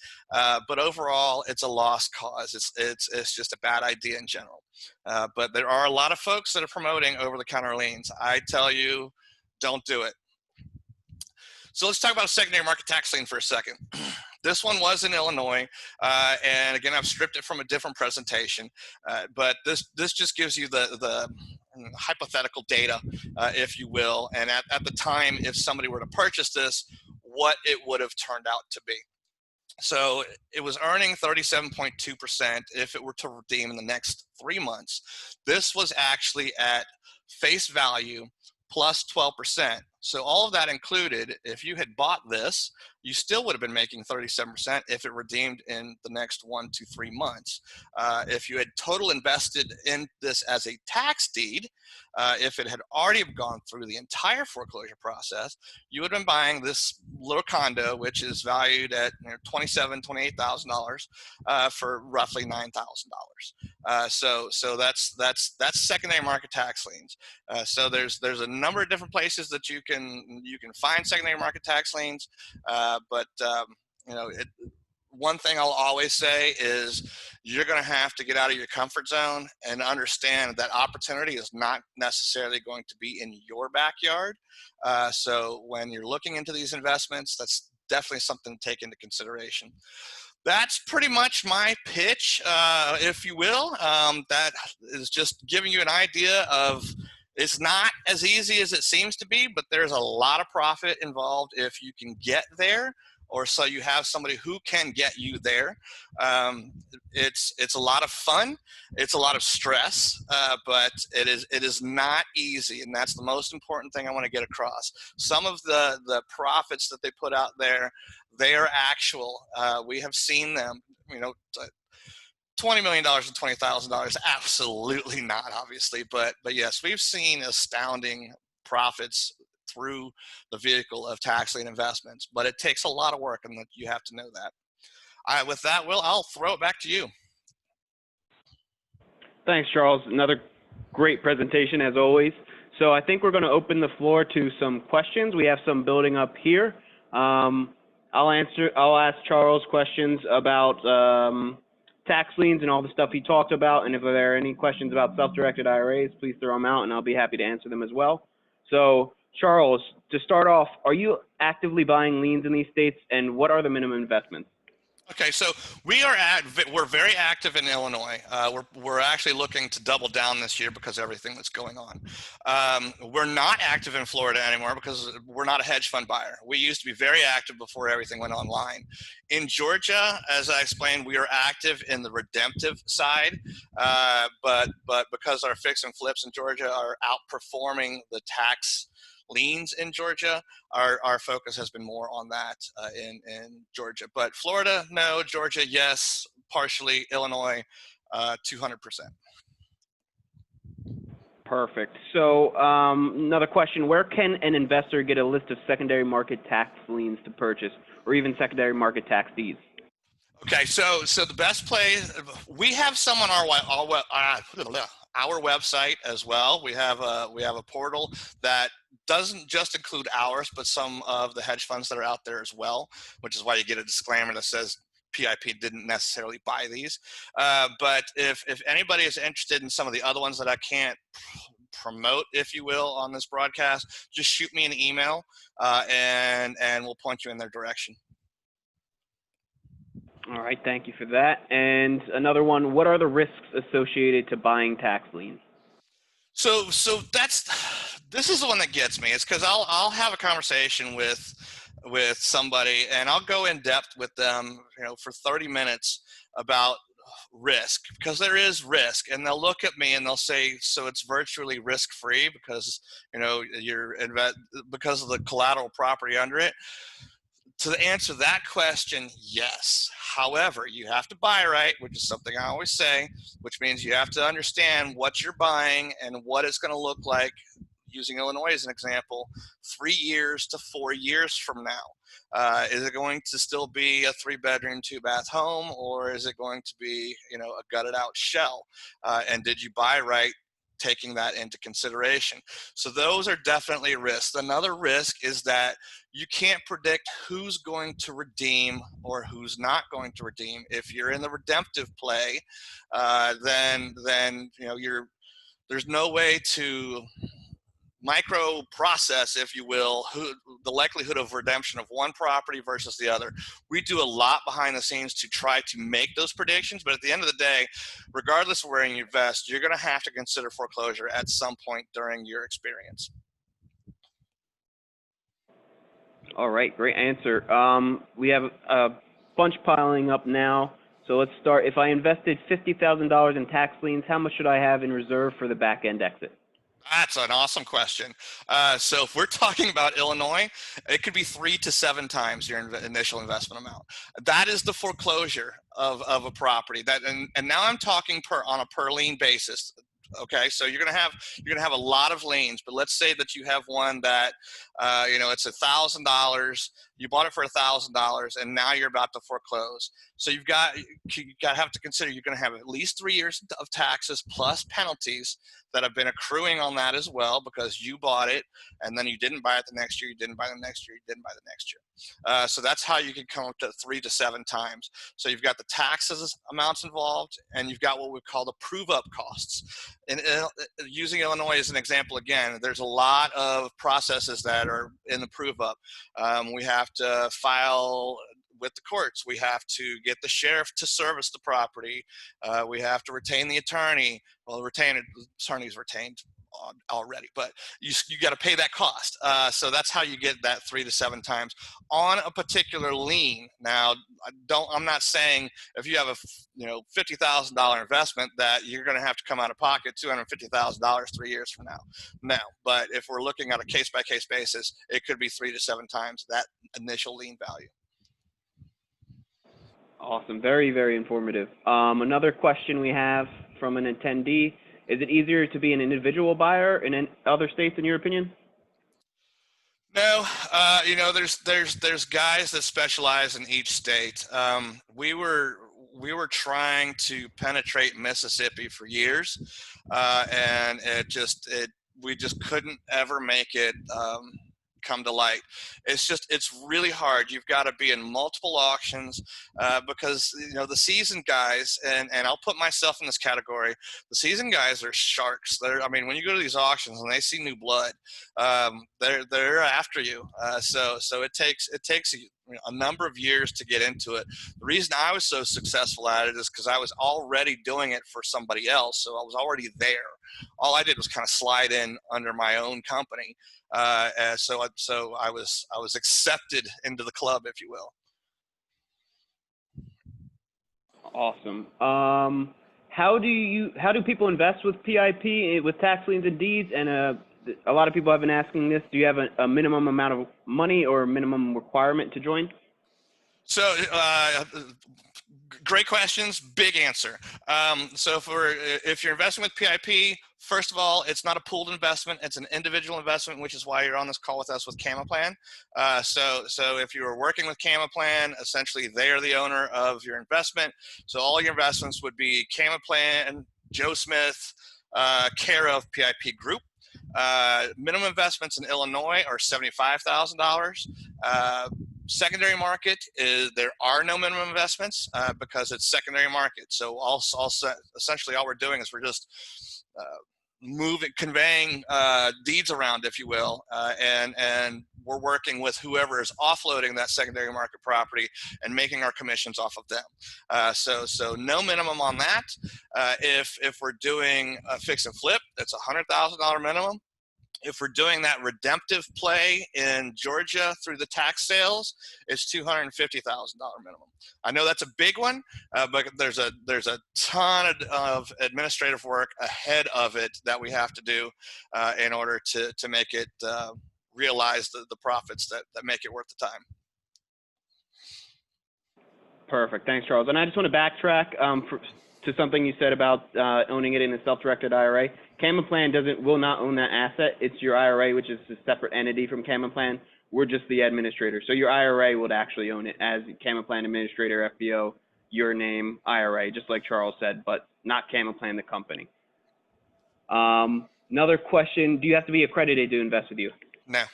but overall, it's a lost cause. It's just a bad idea in general. But there are a lot of folks that are promoting over-the-counter liens. I tell you, Don't do it. So let's talk about a secondary market tax lien for a second. This one was in Illinois, and again, I've stripped it from a different presentation, but this just gives you the hypothetical data, if you will, and at the time, if somebody were to purchase this, what it would have turned out to be. So it was earning 37.2% if it were to redeem in the next 3 months. This was actually at face value plus 12%. So all of that included, if you had bought this, you still would have been making 37% if it redeemed in the next 1 to 3 months. If you had total invested in this as a tax deed, if it had already gone through the entire foreclosure process, you would have been buying this little condo, which is valued at $27,000, $28,000 for roughly $9,000. So that's secondary market tax liens. So there's a number of different places that you can find secondary market tax liens, but one thing I'll always say is you're going to have to get out of your comfort zone and understand that opportunity is not necessarily going to be in your backyard. So when you're looking into these investments, that's definitely something to take into consideration. That's pretty much my pitch, if you will. That is just giving you an idea of it's not as easy as it seems to be, but there's a lot of profit involved if you can get there, or so you have somebody who can get you there. It's a lot of fun. It's a lot of stress, but it is not easy, and that's the most important thing I want to get across. Some of the profits that they put out there, they are actual. We have seen them, $20 million and $20,000, absolutely not, obviously, but yes, we've seen astounding profits through the vehicle of tax lien investments, but it takes a lot of work, and you have to know that. All right, with that, Will, I'll throw it back to you. Thanks, Charles. Another great presentation as always. So I think we're going to open the floor to some questions. We have some building up here. I'll ask Charles questions about tax liens and all the stuff he talked about, and if there are any questions about self-directed IRAs, please throw them out, and I'll be happy to answer them as well. So, Charles, to start off, are you actively buying liens in these states, and what are the minimum investments? Okay, so we're very active in Illinois. We're actually looking to double down this year because of everything that's going on. We're not active in Florida anymore because we're not a hedge fund buyer. We used to be very active before everything went online. In Georgia, as I explained, we are active in the redemptive side, but because our fix and flips in Georgia are outperforming the tax liens in Georgia, our focus has been more on that in Georgia. But Florida, no. Georgia, yes. Partially. Illinois, 200%. Perfect. So another question, where can an investor get a list of secondary market tax liens to purchase, or even secondary market tax deeds? Okay, so the best place, we have some on our website as well. We have a portal that doesn't just include ours, but some of the hedge funds that are out there as well, which is why you get a disclaimer that says PIP didn't necessarily buy these. But if anybody is interested in some of the other ones that I can't promote, if you will, on this broadcast, just shoot me an email and we'll point you in their direction. All right, thank you for that. And another one, what are the risks associated to buying tax liens? So this is the one that gets me. It's because I'll have a conversation with somebody, and I'll go in depth with them, for 30 minutes about risk, because there is risk, and they'll look at me and they'll say, so it's virtually risk-free because because of the collateral property under it. To answer that question, yes. However, you have to buy right, which is something I always say, which means you have to understand what you're buying and what it's going to look like, using Illinois as an example, 3 years to 4 years from now. Is it going to still be a 3-bedroom, 2-bath home, or is it going to be, a gutted out shell? And did you buy right, taking that into consideration? So those are definitely risks. Another risk is that you can't predict who's going to redeem or who's not going to redeem. If you're in the redemptive play, then there's no way to micro process, if you will, the likelihood of redemption of one property versus the other. We do a lot behind the scenes to try to make those predictions, but at the end of the day, regardless of where you invest, you're going to have to consider foreclosure at some point during your experience. All right, great answer. We have a bunch piling up now. So let's start. If I invested $50,000 in tax liens, how much should I have in reserve for the back end exit? That's an awesome question. So if we're talking about Illinois, it could be 3 to 7 times your initial investment amount. That is the foreclosure of a property. And now I'm talking on a per lien basis. Okay, so you're gonna have a lot of liens, but let's say that you have one that it's $1,000. You bought it for $1,000, and now you're about to foreclose. So you got to have to consider you're going to have at least 3 years of taxes plus penalties that have been accruing on that as well, because you bought it and then you didn't buy it the next year, you didn't buy the next year, you didn't buy the next year. So that's how you can come up to 3 to 7 times. So you've got the taxes amounts involved, and you've got what we call the prove up costs. And using Illinois as an example again, there's a lot of processes that are in the prove up. We have to file with the courts. We have to get the sheriff to service the property. We have to retain the attorney. Well, the attorney's retained already, but you got to pay that cost. So that's how you get that 3 to 7 times on a particular lien. Now, I'm not saying if you have a $50,000 investment that you're going to have to come out of pocket $250,000 3 years from now. No, but if we're looking at a case by case basis, it could be 3 to 7 times that initial lien value. Awesome. Very, very informative. Another question we have from an attendee: is it easier to be an individual buyer in other states, in your opinion? No, there's guys that specialize in each state. We were trying to penetrate Mississippi for years, and we just couldn't ever make it come to light. It's really hard. You've got to be in multiple auctions because the seasoned guys, and I'll put myself in this category, the seasoned guys are sharks. When you go to these auctions and they see new blood, they're after you. So it takes a number of years to get into it. The reason I was so successful at it is because I was already doing it for somebody else, so I was already there. All I did was kind of slide in under my own company. So I was accepted into the club, if you will. Awesome. How do people invest with PIP, with tax liens and deeds? And a lot of people have been asking this. Do you have a minimum amount of money or a minimum requirement to join? So great questions, big answer. So if you're investing with PIP, first of all, it's not a pooled investment. It's an individual investment, which is why you're on this call with us with CamaPlan. So if you were working with CamaPlan, essentially they are the owner of your investment. So all your investments would be CamaPlan, Joe Smith, care of PIP Group. Minimum investments in Illinois are $75,000. Secondary market there are no minimum investments because it's secondary market. So essentially all we're doing is we're just conveying deeds around, if you will, and we're working with whoever is offloading that secondary market property and making our commissions off of them. So no minimum on that. If we're doing a fix and flip, that's $100,000 minimum. If we're doing that redemptive play in Georgia through the tax sales, it's $250,000 minimum. I know that's a big one, but there's a ton of administrative work ahead of it that we have to do in order to make it realize the profits that make it worth the time. Perfect. Thanks, Charles. And I just want to backtrack to something you said about owning it in a self-directed IRA. CamaPlan will not own that asset. It's your IRA, which is a separate entity from CamaPlan. We're just the administrator. So your IRA would actually own it as CamaPlan administrator, FBO, your name, IRA, just like Charles said, but not CamaPlan, the company. Another question, do you have to be accredited to invest with you? No.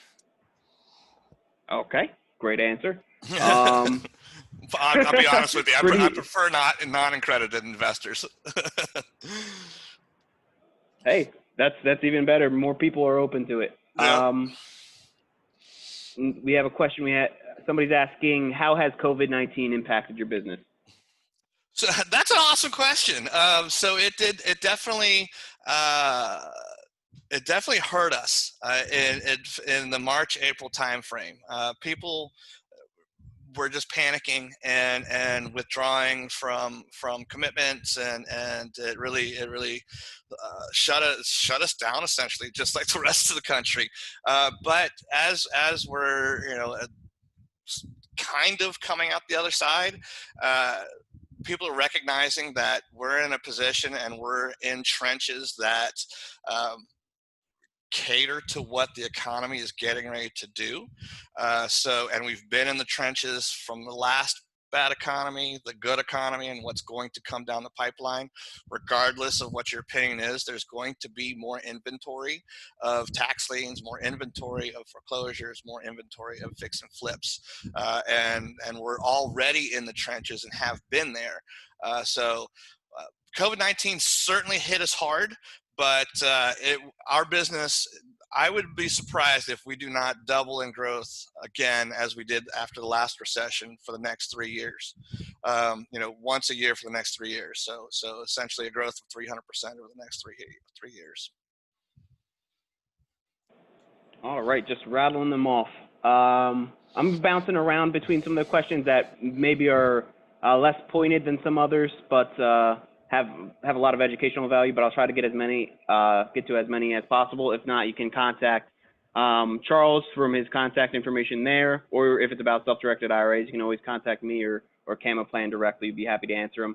Okay, great answer. I'll be honest with you. I prefer non-accredited investors. Hey, that's even better. More people are open to it. Yeah. We have a question. Somebody's asking, how has COVID-19 impacted your business? So that's an awesome question. So it definitely uh, hurt us in the March April timeframe. People were just panicking and withdrawing from commitments, and it really shut us down essentially, just like the rest of the country. But as we're kind of coming out the other side, people are recognizing that we're in a position and we're in trenches that um, cater to what the economy is getting ready to do. And we've been in the trenches from the last bad economy, the good economy, and what's going to come down the pipeline. Regardless of what your opinion is, there's going to be more inventory of tax liens, more inventory of foreclosures, more inventory of fix and flips. And we're already in the trenches and have been there. COVID-19 certainly hit us hard, but our business, I would be surprised if we do not double in growth again as we did after the last recession for the next 3 years. Once a year for the next 3 years. So essentially a growth of 300% over the next 3 years. All right, just rattling them off. I'm bouncing around between some of the questions that maybe are less pointed than some others, but have a lot of educational value. But I'll try to get to as many as possible. If not, you can contact Charles from his contact information there, or if it's about self-directed IRAs, you can always contact me or CamaPlan directly. We'd be happy to answer them.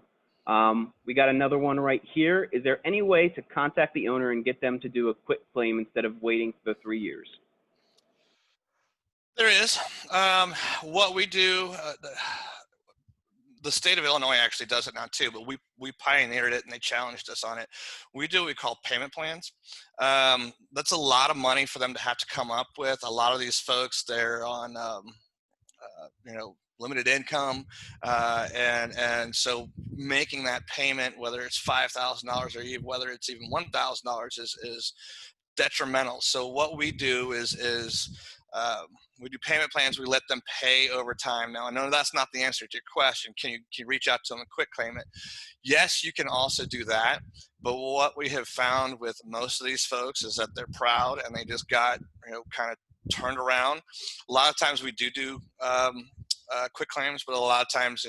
We got another one right here. Is there any way to contact the owner and get them to do a quick claim instead of waiting for the 3 years? There is. What we do, the state of Illinois actually does it now too, but we pioneered it and they challenged us on it. We do what we call payment plans. That's a lot of money for them to have to come up with. A lot of these folks, they're on limited income, and so making that payment, whether it's $5,000 or even whether it's even $1,000, is detrimental. So what we do is we do payment plans. We let them pay over time. Now, I know that's not the answer to your question. Can you reach out to them and quick claim it? Yes, you can also do that. But what we have found with most of these folks is that they're proud and they just got kind of turned around. A lot of times we do quick claims, but a lot of times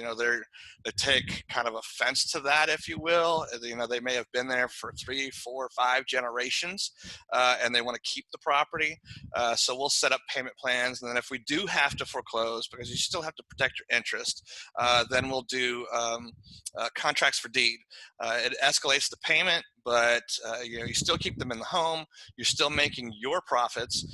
they take kind of offense to that, if you will. They may have been there for 3, 4, 5 generations, and they want to keep the property. So we'll set up payment plans, and then if we do have to foreclose, because you still have to protect your interest, then we'll do contracts for deed. It escalates the payment, but you still keep them in the home. You're still making your profits,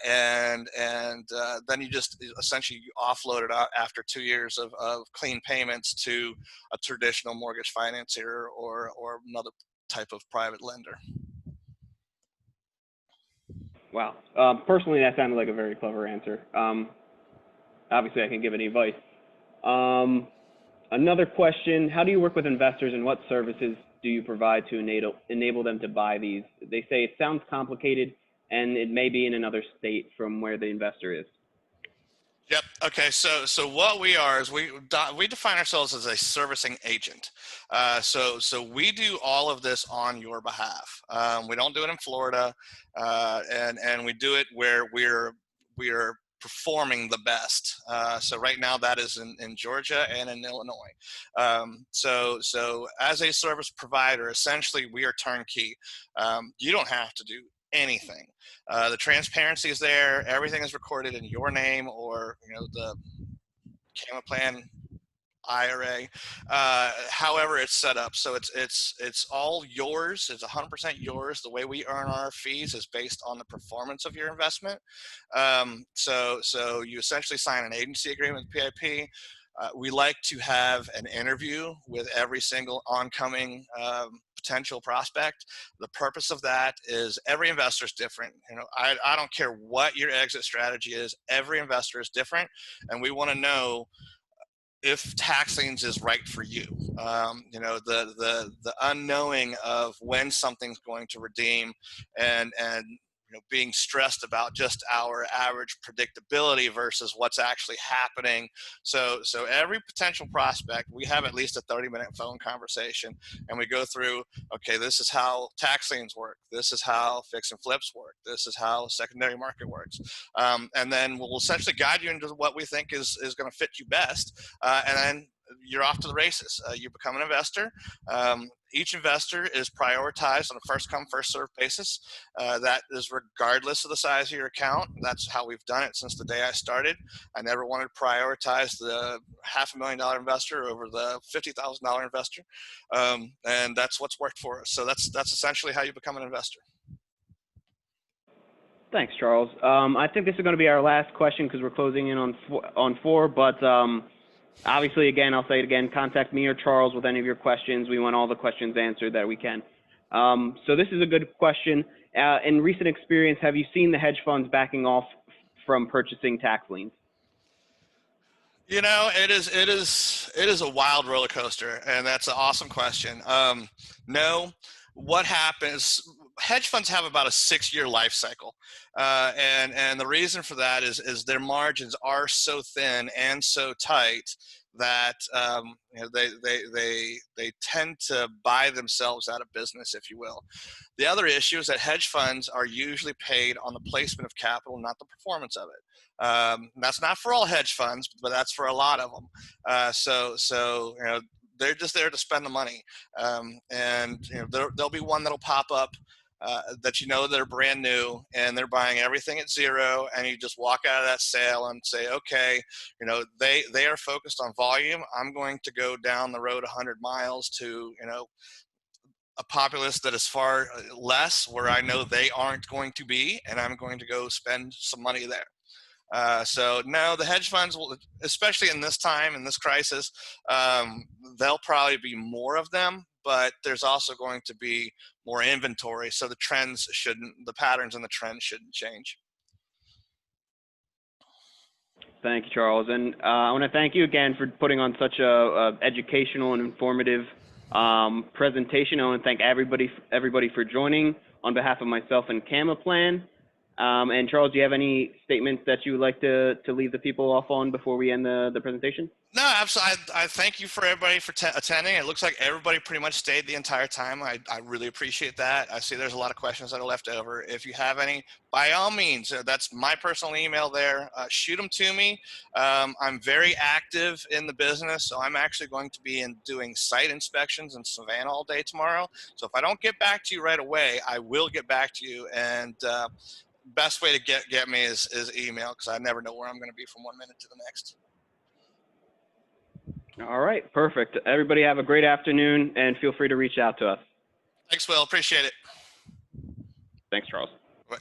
and then you just essentially offload it out after 2 years of clean payments to a traditional mortgage financier or another type of private lender. Wow. Personally, that sounded like a very clever answer. Obviously, I can't give any advice. Another question, how do you work with investors and what services do you provide to enable them to buy these? They say it sounds complicated and it may be in another state from where the investor is. Yep. Okay. So what we are is we define ourselves as a servicing agent. So we do all of this on your behalf. We don't do it in Florida, and we do it where we're performing the best. So right now that is in Georgia and in Illinois. So as a service provider, essentially we are turnkey. You don't have to do anything. The transparency is there. Everything is recorded in your name or the CamaPlan IRA, however it's set up. So it's all yours. It's 100% yours. The way we earn our fees is based on the performance of your investment. So you essentially sign an agency agreement with PIP. We like to have an interview with every single oncoming potential prospect. The purpose of that is every investor is different. I don't care what your exit strategy is. Every investor is different, and we want to know if tax liens is right for you. The unknowing of when something's going to redeem and being stressed about just our average predictability versus what's actually happening. So every potential prospect, we have at least a 30-minute phone conversation, and we go through, okay, this is how tax liens work. This is how fix and flips work. This is how secondary market works. And then we'll essentially guide you into what we think is going to fit you best. And then you're off to the races. You become an investor. Each investor is prioritized on a first come, first served basis. That is regardless of the size of your account. That's how we've done it since the day I started. I never wanted to prioritize the $500,000 investor over the $50,000 investor. And that's what's worked for us. So that's essentially how you become an investor. Thanks, Charles. I think this is going to be our last question because we're closing in on 4, but obviously, again, I'll say it again, contact me or Charles with any of your questions. We want all the questions answered that we can. So this is a good question. In recent experience, have you seen the hedge funds backing off from purchasing tax liens? It is a wild roller coaster, and that's an awesome question. No, what happens? Hedge funds have about a 6-year life cycle, and the reason for that is their margins are so thin and so tight that they tend to buy themselves out of business, if you will. The other issue is that hedge funds are usually paid on the placement of capital, not the performance of it. That's not for all hedge funds, but that's for a lot of them. So they're just there to spend the money, and there'll be one that'll pop up that they're brand new and they're buying everything at zero, and you just walk out of that sale and say, okay, they are focused on volume. I'm going to go down the road 100 miles to a populace that is far less, where I know they aren't going to be, and I'm going to go spend some money there. So no, the hedge funds will, especially in this time, in this crisis, there'll probably be more of them, but there's also going to be more inventory. So the patterns and the trends shouldn't change. Thank you, Charles. And I want to thank you again for putting on such a educational and informative presentation. I want to thank everybody for joining on behalf of myself and CamaPlan. And Charles, do you have any statements that you would like to leave the people off on before we end the presentation? No, absolutely. I thank you for everybody for attending. It looks like everybody pretty much stayed the entire time. I really appreciate that. I see there's a lot of questions that are left over. If you have any, by all means, that's my personal email there. Shoot them to me. I'm very active in the business, so I'm actually going to be doing site inspections in Savannah all day tomorrow. So if I don't get back to you right away, I will get back to you. And best way to get me is email, because I never know where I'm going to be from one minute to the next. All right, perfect. Everybody have a great afternoon, and feel free to reach out to us. Thanks, Will. Appreciate it. Thanks, Charles. Bye.